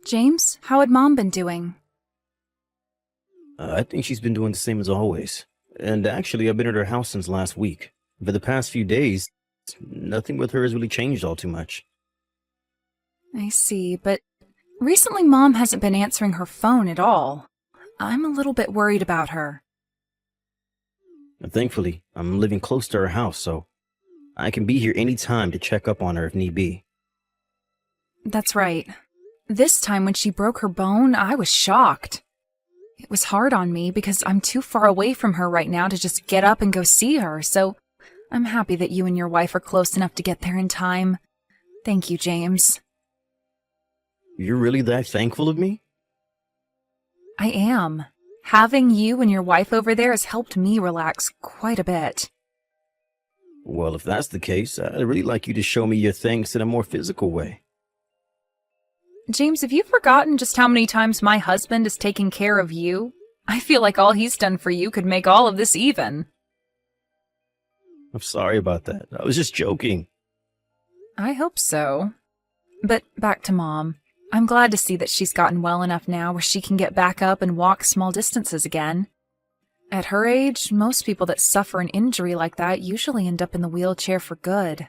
James, how had Mom been doing? I think she's been doing the same as always. And actually, I've been at her house since last week. For the past few days, nothing with her has really changed all too much. I see, but recently Mom hasn't been answering her phone at all. I'm a little bit worried about her. And thankfully, I'm living close to her house, so I can be here any time to check up on her if need be. That's right. This time when she broke her bone, I was shocked. It was hard on me because I'm too far away from her right now to just get up and go see her, so I'm happy that you and your wife are close enough to get there in time. Thank you, James. You're really that thankful of me? I am. Having you and your wife over there has helped me relax quite a bit. Well, if that's the case, I'd really like you to show me your thanks in a more physical way. James, have you forgotten just how many times my husband has taken care of you? I feel like all he's done for you could make all of this even. I'm sorry about that. I was just joking. I hope so. But back to Mom. I'm glad to see that she's gotten well enough now where she can get back up and walk small distances again. At her age, most people that suffer an injury like that usually end up in the wheelchair for good.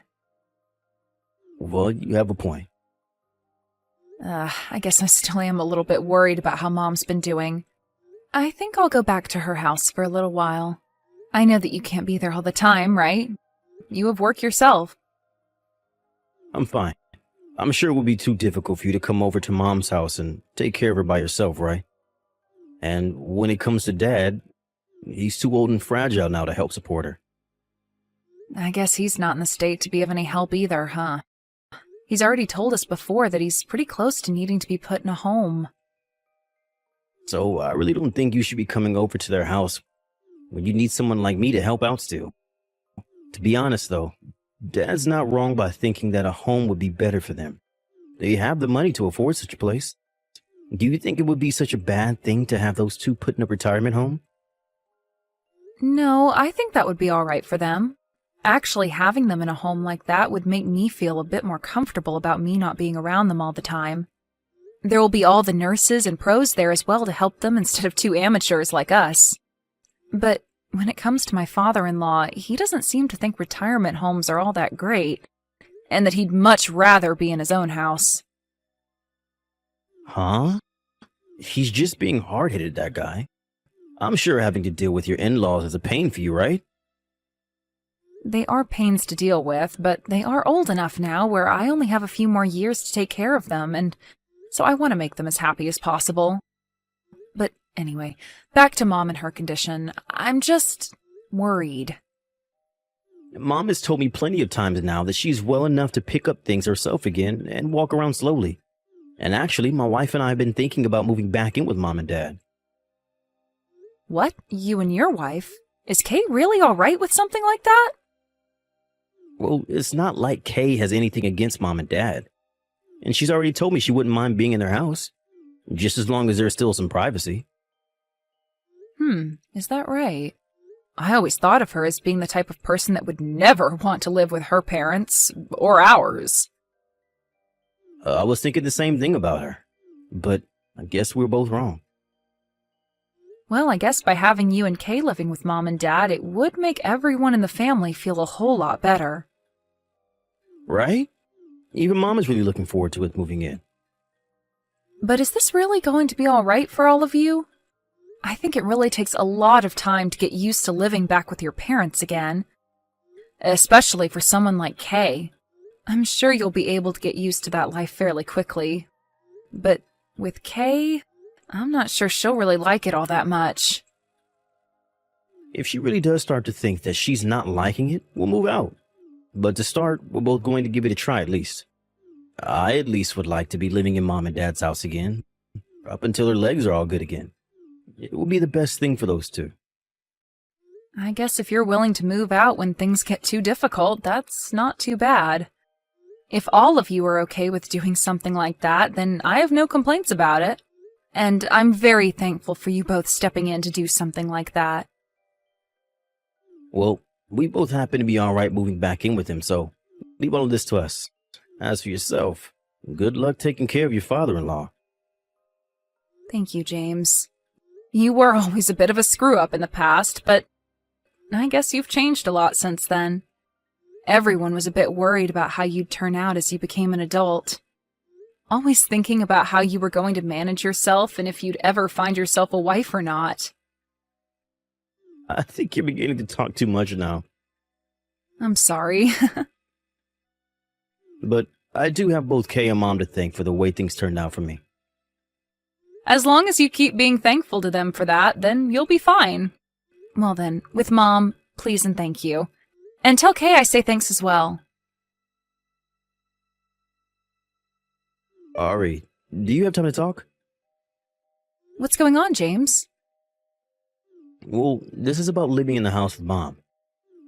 Well, you have a point. I guess I still am a little bit worried about how Mom's been doing. I think I'll go back to her house for a little while. I know that you can't be there all the time, right? You have work yourself. I'm fine. I'm sure it would be too difficult for you to come over to Mom's house and take care of her by yourself, right? And when it comes to Dad, he's too old and fragile now to help support her. I guess he's not in the state to be of any help either, huh? He's already told us before that he's pretty close to needing to be put in a home. So I really don't think you should be coming over to their house when you need someone like me to help out still. To be honest, though, Dad's not wrong by thinking that a home would be better for them. They have the money to afford such a place. Do you think it would be such a bad thing to have those two put in a retirement home? No, I think that would be all right for them. Actually, having them in a home like that would make me feel a bit more comfortable about me not being around them all the time. There will be all the nurses and pros there as well to help them instead of two amateurs like us. But when it comes to my father-in-law, he doesn't seem to think retirement homes are all that great, and that he'd much rather be in his own house. Huh? He's just being hard-headed, that guy. I'm sure having to deal with your in-laws is a pain for you, right? They are pains to deal with, but they are old enough now where I only have a few more years to take care of them, and so I want to make them as happy as possible. But anyway, back to Mom and her condition. I'm just worried. Mom has told me plenty of times now that she's well enough to pick up things herself again and walk around slowly. And actually, my wife and I have been thinking about moving back in with Mom and Dad. What? You and your wife? Is Kay really all right with something like that? Well, it's not like Kay has anything against Mom and Dad. And she's already told me she wouldn't mind being in their house, just as long as there's still some privacy. Is that right? I always thought of her as being the type of person that would never want to live with her parents, or ours. I was thinking the same thing about her, but I guess we were both wrong. Well, I guess by having you and Kay living with Mom and Dad, it would make everyone in the family feel a whole lot better. Right? Even Mom is really looking forward to it moving in. But is this really going to be all right for all of you? I think it really takes a lot of time to get used to living back with your parents again. Especially for someone like Kay. I'm sure you'll be able to get used to that life fairly quickly. But with Kay, I'm not sure she'll really like it all that much. If she really does start to think that she's not liking it, we'll move out. But to start, we're both going to give it a try at least. I at least would like to be living in Mom and Dad's house again, up until her legs are all good again. It will be the best thing for those two. I guess if you're willing to move out when things get too difficult, that's not too bad. If all of you are okay with doing something like that, then I have no complaints about it. And I'm very thankful for you both stepping in to do something like that. Well, we both happen to be all right moving back in with him, so leave all of this to us. As for yourself, good luck taking care of your father-in-law. Thank you, James. You were always a bit of a screw-up in the past, but I guess you've changed a lot since then. Everyone was a bit worried about how you'd turn out as you became an adult. Always thinking about how you were going to manage yourself and if you'd ever find yourself a wife or not. I think you're beginning to talk too much now. I'm sorry. But I do have both Kay and Mom to thank for the way things turned out for me. As long as you keep being thankful to them for that, then you'll be fine. Well then, with Mom, please and thank you. And tell Kay I say thanks as well. Ari, do you have time to talk? What's going on, James? Well, this is about living in the house with Mom.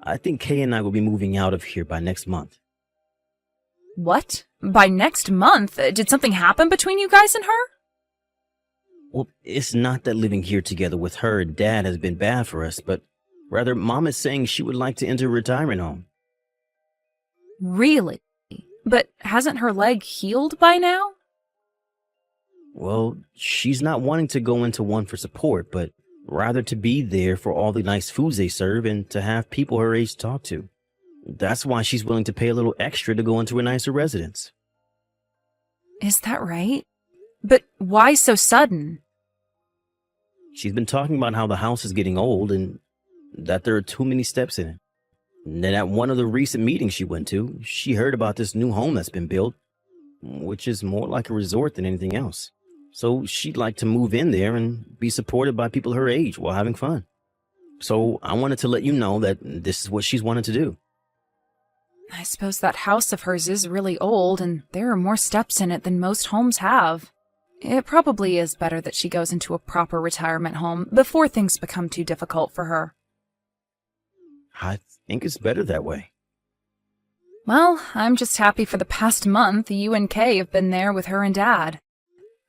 I think Kay and I will be moving out of here by next month. What? By next month? Did something happen between you guys and her? Well, it's not that living here together with her and Dad has been bad for us, but rather Mom is saying she would like to enter a retirement home. Really? But hasn't her leg healed by now? Well, she's not wanting to go into one for support, but rather to be there for all the nice foods they serve and to have people her age to talk to. That's why she's willing to pay a little extra to go into a nicer residence. Is that right? But why so sudden? She's been talking about how the house is getting old and that there are too many steps in it. And then at one of the recent meetings she went to, she heard about this new home that's been built, which is more like a resort than anything else. So she'd like to move in there and be supported by people her age while having fun. So I wanted to let you know that this is what she's wanted to do. I suppose that house of hers is really old, and there are more steps in it than most homes have. It probably is better that she goes into a proper retirement home before things become too difficult for her. I think it's better that way. Well, I'm just happy for the past month you and Kay have been there with her and Dad.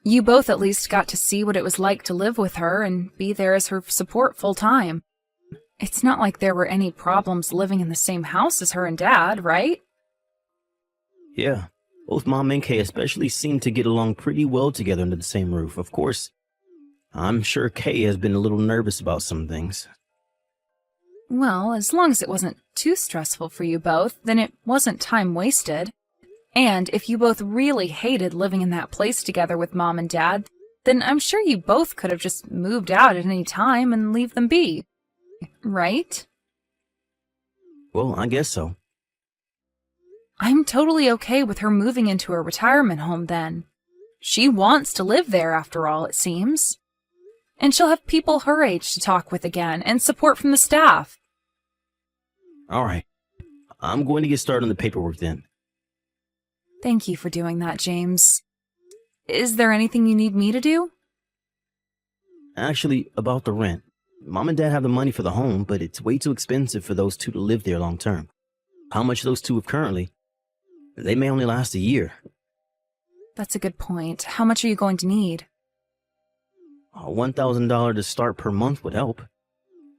You both at least got to see what it was like to live with her and be there as her support full time. It's not like there were any problems living in the same house as her and Dad, right? Yeah, both Mom and Kay especially seem to get along pretty well together under the same roof. Of course, I'm sure Kay has been a little nervous about some things. Well, as long as it wasn't too stressful for you both, then it wasn't time wasted. And if you both really hated living in that place together with Mom and Dad, then I'm sure you both could have just moved out at any time and leave them be. Right? Well, I guess so. I'm totally okay with her moving into a retirement home then. She wants to live there after all, it seems. And she'll have people her age to talk with again and support from the staff. All right. I'm going to get started on the paperwork then. Thank you for doing that, James. Is there anything you need me to do? Actually, about the rent. Mom and Dad have the money for the home, but it's way too expensive for those two to live there long term. How much those two have currently, they may only last a year. That's a good point. How much are you going to need? $1,000 to start per month would help.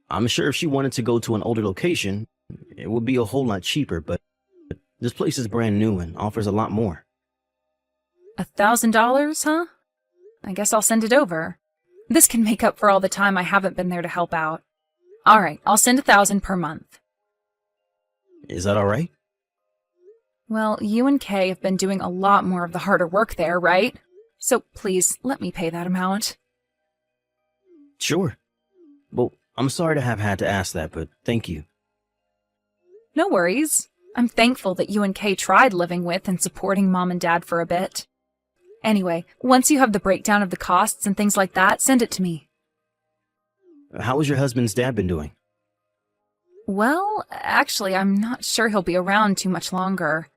I'm sure if she wanted to go to an older location, it would be a whole lot cheaper, but this place is brand new and offers a lot more. $1,000, huh? I guess I'll send it over. This can make up for all the time I haven't been there to help out. All right, I'll send $1,000 per month. Is that all right? Well, you and Kay have been doing a lot more of the harder work there, right? So please, let me pay that amount. Sure. Well, I'm sorry to have had to ask that, but thank you. No worries. I'm thankful that you and Kay tried living with and supporting Mom and Dad for a bit. Anyway, once you have the breakdown of the costs and things like that, send it to me. How has your husband's dad been doing? Well, actually, I'm not sure he'll be around too much longer.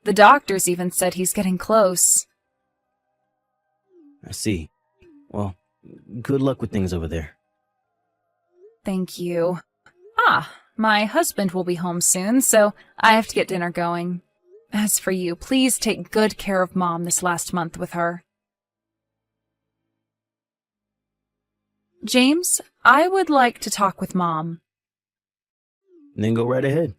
The doctors even said he's getting close. I see. Well, good luck with things over there. Thank you. My husband will be home soon, so I have to get dinner going. As for you, please take good care of Mom this last month with her. James, I would like to talk with Mom. Then go right ahead.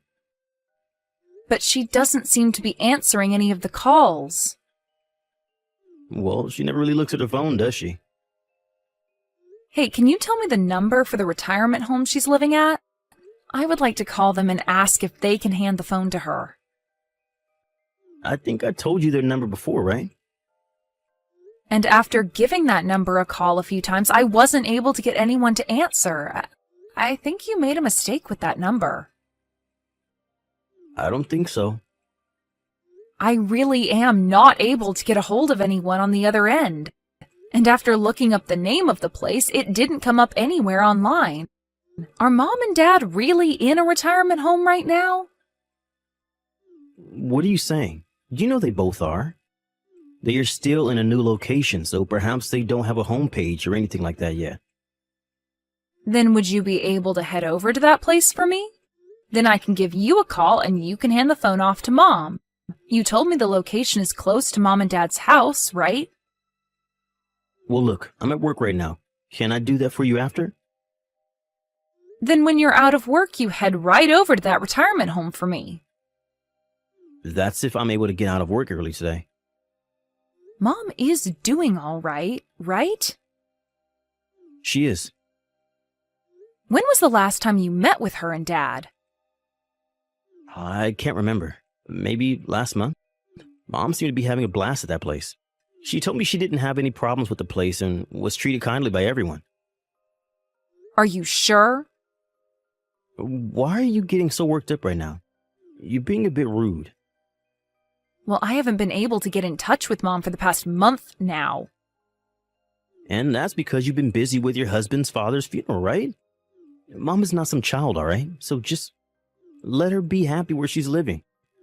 But she doesn't seem to be answering any of the calls. Well, she never really looks at her phone, does she? Hey, can you tell me the number for the retirement home she's living at? I would like to call them and ask if they can hand the phone to her. I think I told you their number before, right? And after giving that number a call a few times, I wasn't able to get anyone to answer. I think you made a mistake with that number. I don't think so. I really am not able to get a hold of anyone on the other end. And after looking up the name of the place, it didn't come up anywhere online. Are Mom and Dad really in a retirement home right now? What are you saying? You know they both are. They are still in a new location, so perhaps they don't have a homepage or anything like that yet. Then would you be able to head over to that place for me? Then I can give you a call and you can hand the phone off to Mom. You told me the location is close to Mom and Dad's house, right? Well, look, I'm at work right now. Can I do that for you after? Then when you're out of work, you head right over to that retirement home for me. That's if I'm able to get out of work early today. Mom is doing all right, right? She is. When was the last time you met with her and Dad? I can't remember. Maybe last month. Mom seemed to be having a blast at that place. She told me she didn't have any problems with the place and was treated kindly by everyone. Are you sure? Why are you getting so worked up right now? You're being a bit rude. Well, I haven't been able to get in touch with Mom for the past month now. And that's because you've been busy with your husband's father's funeral, right? Mom is not some child, all right? So just let her be happy where she's living.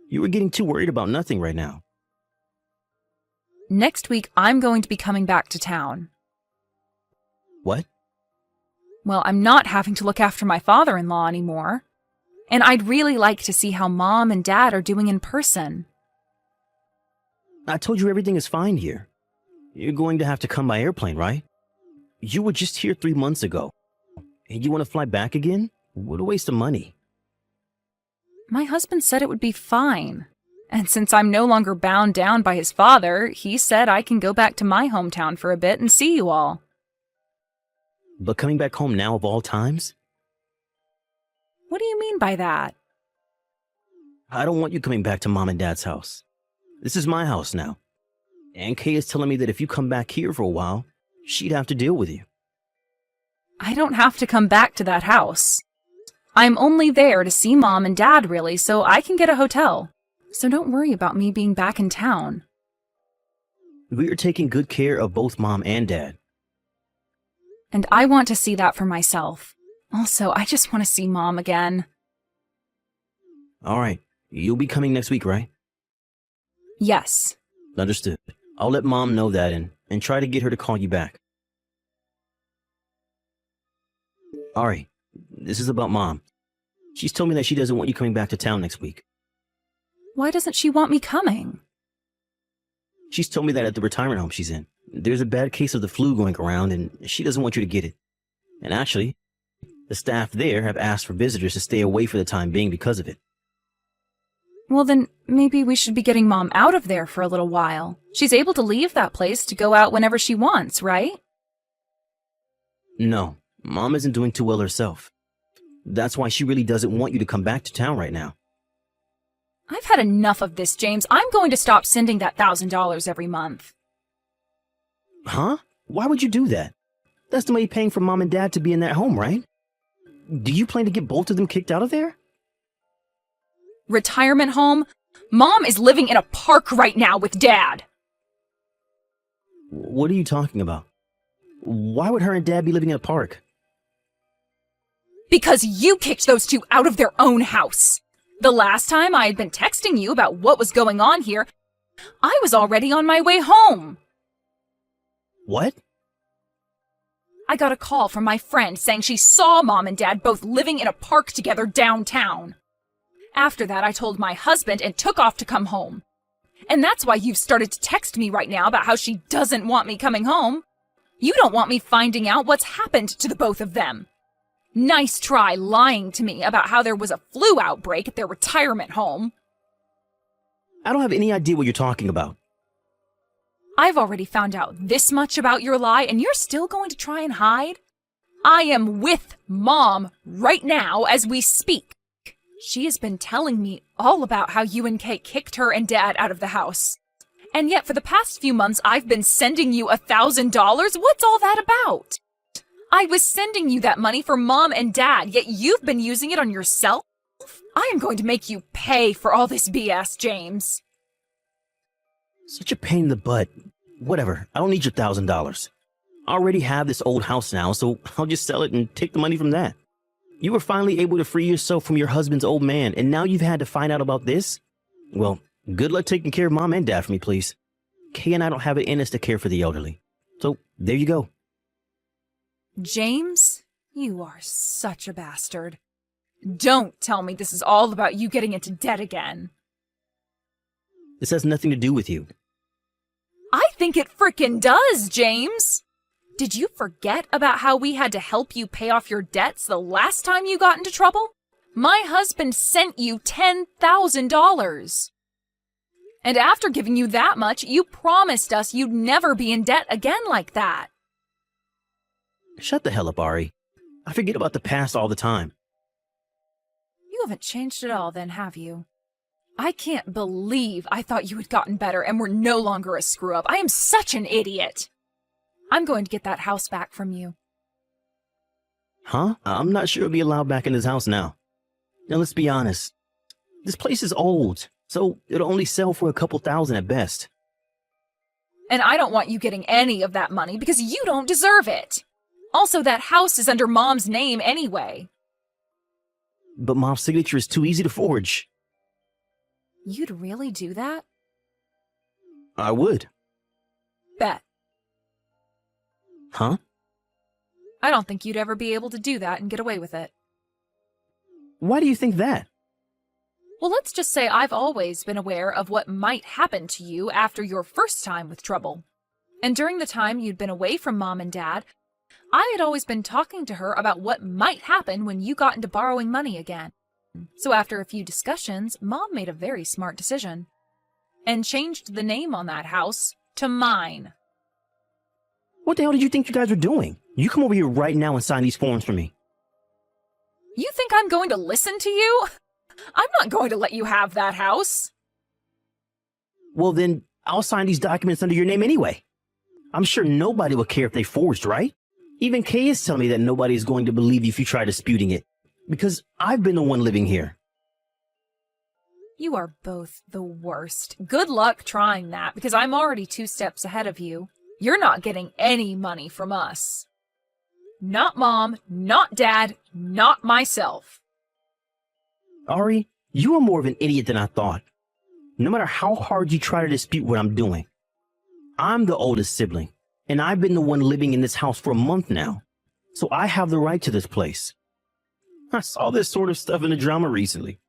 You are getting too worried about nothing right now. Next week, I'm going to be coming back to town. What? Well, I'm not having to look after my father-in-law anymore. And I'd really like to see how Mom and Dad are doing in person. I told you everything is fine here. You're going to have to come by airplane, right? You were just here 3 months ago. And you want to fly back again? What a waste of money. My husband said it would be fine. And since I'm no longer bound down by his father, he said I can go back to my hometown for a bit and see you all. But coming back home now of all times? What do you mean by that? I don't want you coming back to Mom and Dad's house. This is my house now. And Kay is telling me that if you come back here for a while, she'd have to deal with you. I don't have to come back to that house. I'm only there to see Mom and Dad, really, so I can get a hotel. So don't worry about me being back in town. We are taking good care of both Mom and Dad. And I want to see that for myself. Also, I just want to see Mom again. All right. You'll be coming next week, right? Yes. Understood. I'll let Mom know that and try to get her to call you back. All right. This is about Mom. She's told me that she doesn't want you coming back to town next week. Why doesn't she want me coming? She's told me that at the retirement home she's in, there's a bad case of the flu going around and she doesn't want you to get it. And actually, the staff there have asked for visitors to stay away for the time being because of it. Well, then maybe we should be getting Mom out of there for a little while. She's able to leave that place to go out whenever she wants, right? No, Mom isn't doing too well herself. That's why she really doesn't want you to come back to town right now. I've had enough of this, James. I'm going to stop sending that $1,000 every month. Huh? Why would you do that? That's the money paying for Mom and Dad to be in that home, right? Do you plan to get both of them kicked out of there? Retirement home? Mom is living in a park right now with Dad. What are you talking about? Why would her and Dad be living in a park? Because you kicked those two out of their own house. The last time I had been texting you about what was going on here, I was already on my way home. What? I got a call from my friend saying she saw Mom and Dad both living in a park together downtown. After that, I told my husband and took off to come home. And that's why you've started to text me right now about how she doesn't want me coming home. You don't want me finding out what's happened to the both of them. Nice try lying to me about how there was a flu outbreak at their retirement home. I don't have any idea what you're talking about. I've already found out this much about your lie, and you're still going to try and hide? I am with Mom right now as we speak. She has been telling me all about how you and Kay kicked her and Dad out of the house. And yet for the past few months, I've been sending you $1,000. What's all that about? I was sending you that money for Mom and Dad, yet you've been using it on yourself? I am going to make you pay for all this BS, James. Such a pain in the butt. Whatever, I don't need your $1,000. I already have this old house now, so I'll just sell it and take the money from that. You were finally able to free yourself from your husband's old man, and now you've had to find out about this? Well, good luck taking care of Mom and Dad for me, please. Kay and I don't have it in us to care for the elderly. So, there you go. James, you are such a bastard. Don't tell me this is all about you getting into debt again. This has nothing to do with you. I think it frickin' does, James. Did you forget about how we had to help you pay off your debts the last time you got into trouble? My husband sent you $10,000. And after giving you that much, you promised us you'd never be in debt again like that. Shut the hell up, Ari. I forget about the past all the time. You haven't changed at all then, have you? I can't believe I thought you had gotten better and were no longer a screw-up. I am such an idiot. I'm going to get that house back from you. Huh? I'm not sure I'll be allowed back in this house now. Now, let's be honest. This place is old, so it'll only sell for a couple thousand at best. And I don't want you getting any of that money because you don't deserve it. Also, that house is under Mom's name anyway. But Mom's signature is too easy to forge. You'd really do that? I would. Bet. Huh? I don't think you'd ever be able to do that and get away with it. Why do you think that? Well, let's just say I've always been aware of what might happen to you after your first time with trouble. And during the time you'd been away from Mom and Dad, I had always been talking to her about what might happen when you got into borrowing money again. So after a few discussions, Mom made a very smart decision and changed the name on that house to mine. What the hell did you think you guys were doing? You come over here right now and sign these forms for me. You think I'm going to listen to you? I'm not going to let you have that house. Well, then I'll sign these documents under your name anyway. I'm sure nobody will care if they forged, right? Even Kay is telling me that nobody is going to believe you if you try disputing it, because I've been the one living here. You are both the worst. Good luck trying that, because I'm already 2 steps ahead of you. You're not getting any money from us. Not Mom, not Dad, not myself. Ari, you are more of an idiot than I thought. No matter how hard you try to dispute what I'm doing, I'm the oldest sibling, and I've been the one living in this house for a month now, so I have the right to this place. I saw this sort of stuff in the drama recently.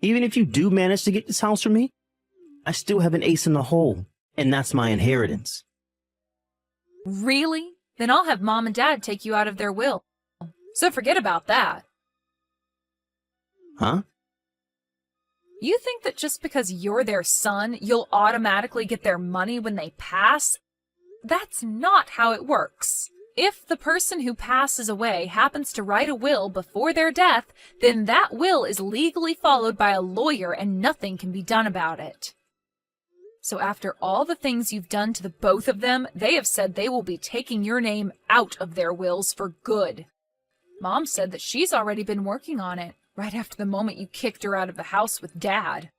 Even if you do manage to get this house from me, I still have an ace in the hole, and that's my inheritance. Really? Then I'll have Mom and Dad take you out of their will. So forget about that. Huh? You think that just because you're their son, you'll automatically get their money when they pass? That's not how it works. If the person who passes away happens to write a will before their death, then that will is legally followed by a lawyer and nothing can be done about it. So after all the things you've done to the both of them, they have said they will be taking your name out of their wills for good. Mom said that she's already been working on it, right after the moment you kicked her out of the house with Dad.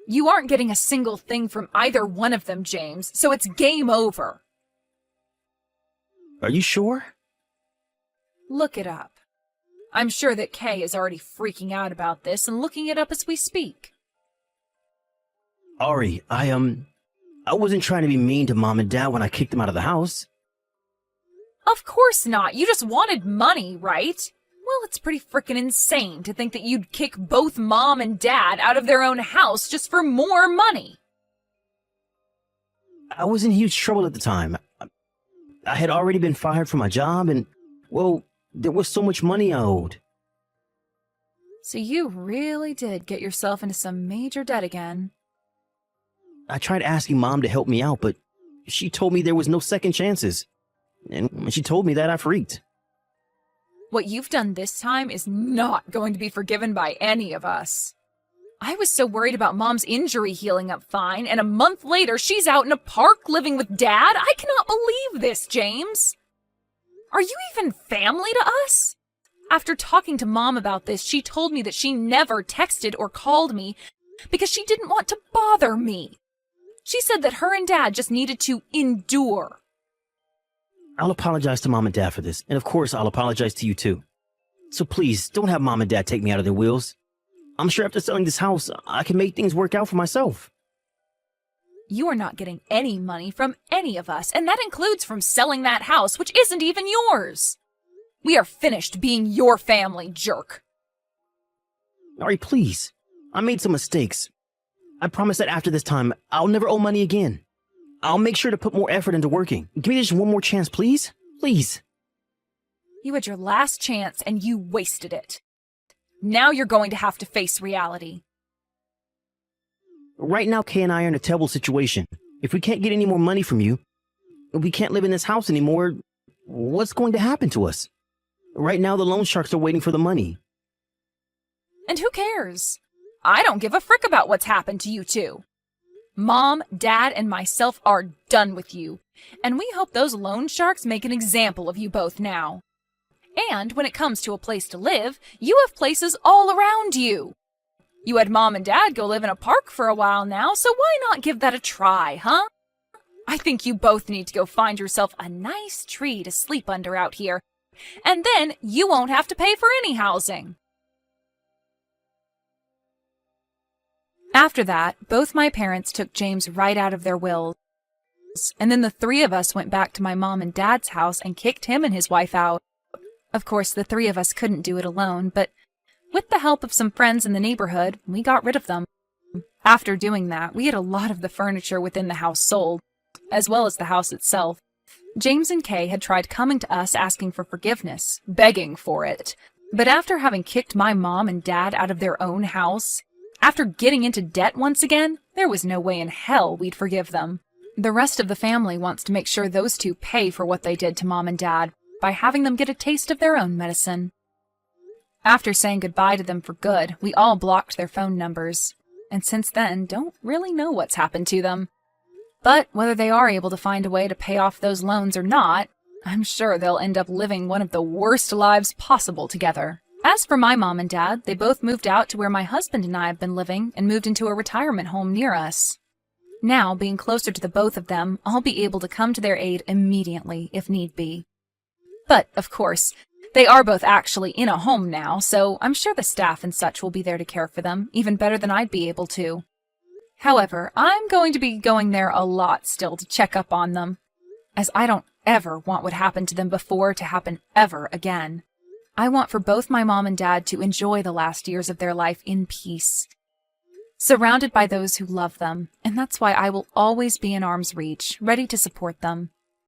You aren't getting a single thing from either one of them, James, so it's game over. Are you sure? Look it up. I'm sure that Kay is already freaking out about this and looking it up as we speak. Ari, I wasn't trying to be mean to Mom and Dad when I kicked them out of the house. Of course not. You just wanted money, right? Well, it's pretty frickin' insane to think that you'd kick both Mom and Dad out of their own house just for more money. I was in huge trouble at the time. I had already been fired from my job and, well, there was so much money I owed. So you really did get yourself into some major debt again. I tried asking Mom to help me out, but she told me there was no second chances. And when she told me that, I freaked. What you've done this time is not going to be forgiven by any of us. I was so worried about Mom's injury healing up fine, and a month later she's out in a park living with Dad? I cannot believe this, James. Are you even family to us? After talking to Mom about this, she told me that she never texted or called me because she didn't want to bother me. She said that her and Dad just needed to endure. I'll apologize to Mom and Dad for this, and of course I'll apologize to you too. So please, don't have Mom and Dad take me out of their wheels. I'm sure after selling this house, I can make things work out for myself. You are not getting any money from any of us, and that includes from selling that house, which isn't even yours. We are finished being your family, jerk. Ari, please. I made some mistakes. I promise that after this time, I'll never owe money again. I'll make sure to put more effort into working. Give me just one more chance, please? Please. You had your last chance, and you wasted it. Now you're going to have to face reality. Right now, Kay and I are in a terrible situation. If we can't get any more money from you, if we can't live in this house anymore, what's going to happen to us? Right now, the loan sharks are waiting for the money. And who cares? I don't give a frick about what's happened to you two. Mom, Dad, and myself are done with you, and we hope those loan sharks make an example of you both now. And when it comes to a place to live, you have places all around you. You had Mom and Dad go live in a park for a while now, so why not give that a try, huh? I think you both need to go find yourself a nice tree to sleep under out here, and then you won't have to pay for any housing. After that, both my parents took James right out of their wills, and then the three of us went back to my mom and dad's house and kicked him and his wife out. Of course, the three of us couldn't do it alone, but with the help of some friends in the neighborhood, we got rid of them. After doing that, we had a lot of the furniture within the house sold, as well as the house itself. James and Kay had tried coming to us asking for forgiveness, begging for it. But after having kicked my mom and dad out of their own house, after getting into debt once again, there was no way in hell we'd forgive them. The rest of the family wants to make sure those two pay for what they did to Mom and Dad by having them get a taste of their own medicine. After saying goodbye to them for good, we all blocked their phone numbers, and since then don't really know what's happened to them. But whether they are able to find a way to pay off those loans or not, I'm sure they'll end up living one of the worst lives possible together. As for my mom and dad, they both moved out to where my husband and I have been living and moved into a retirement home near us. Now, being closer to the both of them, I'll be able to come to their aid immediately if need be. But, of course, they are both actually in a home now, so I'm sure the staff and such will be there to care for them, even better than I'd be able to. However, I'm going to be going there a lot still to check up on them, as I don't ever want what happened to them before to happen ever again. I want for both my mom and dad to enjoy the last years of their life in peace, surrounded by those who love them, and that's why I will always be in arm's reach, ready to support them.